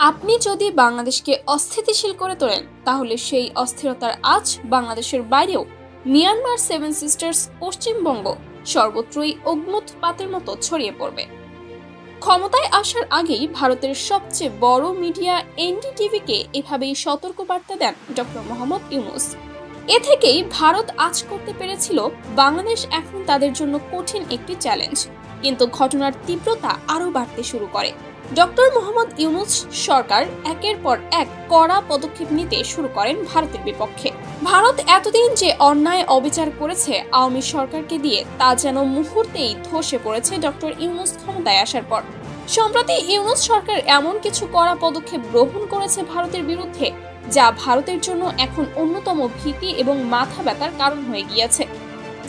আপনি যদি বাংলাদেশকে অস্থিতিশীল করে তোলেন তাহলে সেই অস্থিরতার আঁচ বাংলাদেশের বাইরেও মিয়ানমার সেভেন সিস্টার্স পশ্চিমবঙ্গ সর্বত্রই অগ্নুৎপাতের মতো ছড়িয়ে পড়বে। ক্ষমতায় আসার আগেই ভারতের সবচেয়ে বড় মিডিয়া এনডিটিভিকে এভাবেই সতর্কবার্তা দেন ডক্টর মোহাম্মদ ইউনূস। এ থেকেই ভারত আঁচ করতে পেরেছিল বাংলাদেশ এখন তাদের জন্য কঠিন একটি চ্যালেঞ্জ। কিন্তু ঘটনার তীব্রতা আরও বাড়তে শুরু করে। ডক্টর মোহাম্মদ ইউনূস সরকার একের পর এক কড়া পদক্ষেপ নিতে শুরু করেন ভারতের বিপক্ষে। ভারত এতদিন যে অন্যায় অবিচার করেছে আওয়ামী সরকারকে দিয়ে তা যেন মুহূর্তেই ধসে পড়েছে ডক্টর ইউনূস ক্ষমতায় আসার পর। সম্প্রতি ইউনূস সরকার এমন কিছু কড়া পদক্ষেপ গ্রহণ করেছে ভারতের বিরুদ্ধে যা ভারতের জন্য এখন অন্যতম ভীতি এবং মাথা ব্যথার কারণ হয়ে গিয়েছে।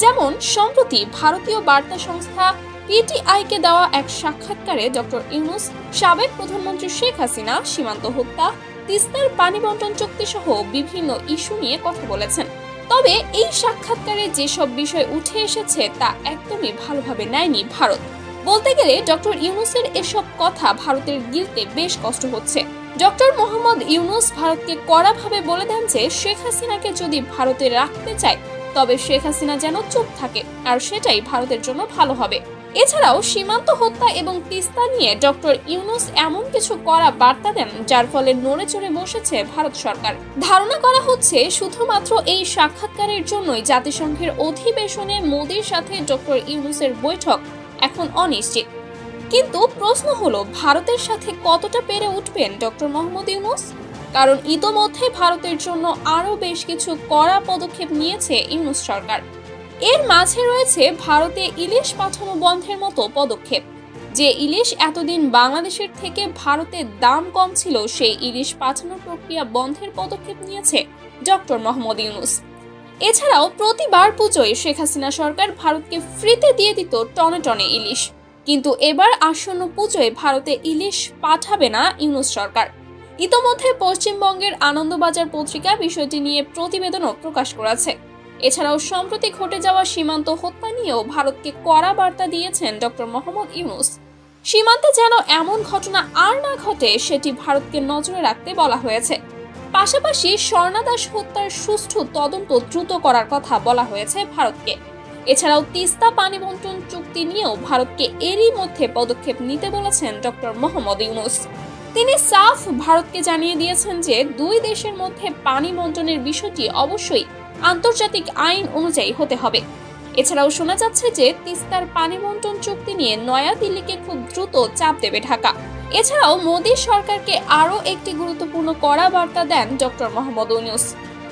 যেমন সম্প্রতি ভারতীয় বার্তা সংস্থা পিটিআইকে দেওয়া এক সাক্ষাৎকারে ডক্টর ইউনূস সাবেক প্রধানমন্ত্রী শেখ হাসিনা, সীমান্ত হত্যা, তিস্তার পানি বন্টন চুক্তি সহ বিভিন্ন ইস্যু নিয়ে কথা বলেছেন। তবে এই সাক্ষাৎকারে যেসব বিষয় উঠে এসেছে তা একদমই ভালোভাবে নেয়নি ভারত। বলতে গেলে ডক্টর ইউনূসের এসব কথা ভারতের গিলতে বেশ কষ্ট হচ্ছে। ডক্টর মোহাম্মদ ইউনূস ভারতকে কড়াভাবে বলে দেন যে শেখ হাসিনাকে যদি ভারতে রাখতে চায় তবে শেখ হাসিনা যেন চুপ থাকে, আর সেটাই ভারতের জন্য ভালো হবে। এছাড়াও সীমান্ত হত্যা এবং তিস্তা নিয়ে ডক্টর ইউনূস এমন কিছু কড়া বার্তা দেন যার ফলে নড়ে চড়ে বসেছে ভারত সরকার। ধারণা করা হচ্ছে শুধুমাত্র এই সাক্ষাৎকারের জন্যই জাতিসংঘের অধিবেশনে মোদির সাথে ডক্টর ইউনূসের বৈঠক এখন অনিশ্চিত। কিন্তু প্রশ্ন হলো, ভারতের সাথে কতটা পেরে উঠবেন ডক্টর মোহাম্মদ ইউনূস? কারণ ইতোমধ্যে ভারতের জন্য আরও বেশ কিছু কড়া পদক্ষেপ নিয়েছে ইউনূস সরকার। এর মাঝে রয়েছে ভারতে ইলিশ পাঠানো বন্ধের মতো পদক্ষেপ। যে ইলিশ এতদিন বাংলাদেশের থেকে ভারতের দাম কম ছিল সেই ইলিশ পাঠানোর প্রক্রিয়া বন্ধের পদক্ষেপ নিয়েছে ডক্টর মোহাম্মদ ইউনূস। এছাড়াও প্রতিবার পুজোয় শেখ হাসিনা সরকার ভারতকে ফ্রিতে দিয়ে দিত টনে টনে ইলিশ, কিন্তু এবার আসন্ন পুজোয় ভারতে ইলিশ পাঠাবে না ইউনূস সরকার। ইতোমধ্যে পশ্চিমবঙ্গের আনন্দবাজার পত্রিকা বিষয়টি নিয়ে প্রতিবেদনও প্রকাশ করেছে। এছাড়াও সম্প্রতি ঘটে যাওয়া সীমান্ত হত্যা নিয়েও ভারতকে কড়া বার্তা দিয়েছেন ডক্টর মোহাম্মদ ইউনূস। সীমান্তে যেন এমন ঘটনা আর না ঘটে সেটি ভারতকে নজরে রাখতে বলা হয়েছে। পাশাপাশি স্বর্ণা দাস হত্যার সুষ্ঠু তদন্ত দ্রুত করার কথা বলা হয়েছে ভারতকে। এছাড়াও তিস্তা পানি বন্টন চুক্তি নিয়েও ভারতকে এরই মধ্যে পদক্ষেপ নিতে বলেছেন ডক্টর মোহাম্মদ ইউনূস। তিনি সাফ ভারতকে জানিয়ে দিয়েছেন যে দুই দেশের মধ্যে পানি বন্টনের বিষয়টি অবশ্যই আন্তর্জাতিক আইন অনুযায়ী হতে হবে। এছাড়াও শোনা যাচ্ছে যে তিস্তার পানি বন্টন চুক্তি নিয়ে নয়াদিল্লিকে খুব দ্রুত চাপ দেবে ঢাকা। এছাড়াও মোদী সরকারকে আরও একটি গুরুত্বপূর্ণ কড়া বার্তা দেন ডক্টর মোহাম্মদ ইউনূস।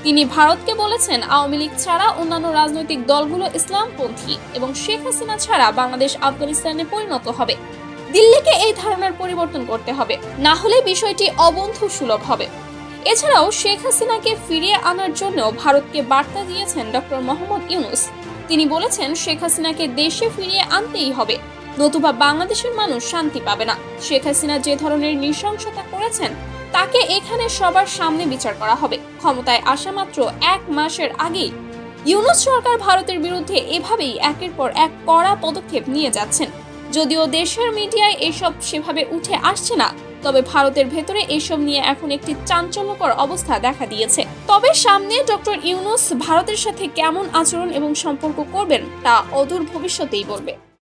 তিনি ভারতকে বলেছেন আওয়ামী লীগ ছাড়া অন্যান্য রাজনৈতিক দলগুলো ইসলামপন্থী এবং শেখ হাসিনা ছাড়া বাংলাদেশ আফগানিস্তানে পরিণত হবে। দিল্লিকে এই ধারণার পরিবর্তন করতে হবে, না হলে বিষয়টি অবন্ধু সুলভ হবে। এছাড়াও শেখ হাসিনাকে ফিরিয়ে আনার জন্য ভারতকে বার্তা দিয়েছেন ডক্টর মোহাম্মদ ইউনূস। তিনি বলেছেন শেখ হাসিনাকে দেশে ফিরিয়ে আনতেই হবে, নতুবা বাংলাদেশের মানুষ শান্তি পাবে না। শেখ হাসিনা যে ধরনের নৃশংসতা করেছেন তাকে এখানে সবার সামনে বিচার করা হবে। ক্ষমতায় আসা মাত্র 1 মাসের আগেই ইউনূস সরকার ভারতের বিরুদ্ধে এভাবেই একের পর এক কড়া পদক্ষেপ নিয়ে যাচ্ছেন। যদিও দেশের মিডিয়ায় এসব সেভাবে উঠে আসছে না, তবে ভারতের ভেতরে এসব নিয়ে এখন একটি চাঞ্চল্যকর অবস্থা দেখা দিয়েছে। তবে সামনে ডক্টর ইউনূস ভারতের সাথে কেমন আচরণ এবং সম্পর্ক করবেন তা অদূর ভবিষ্যতেই বলবে।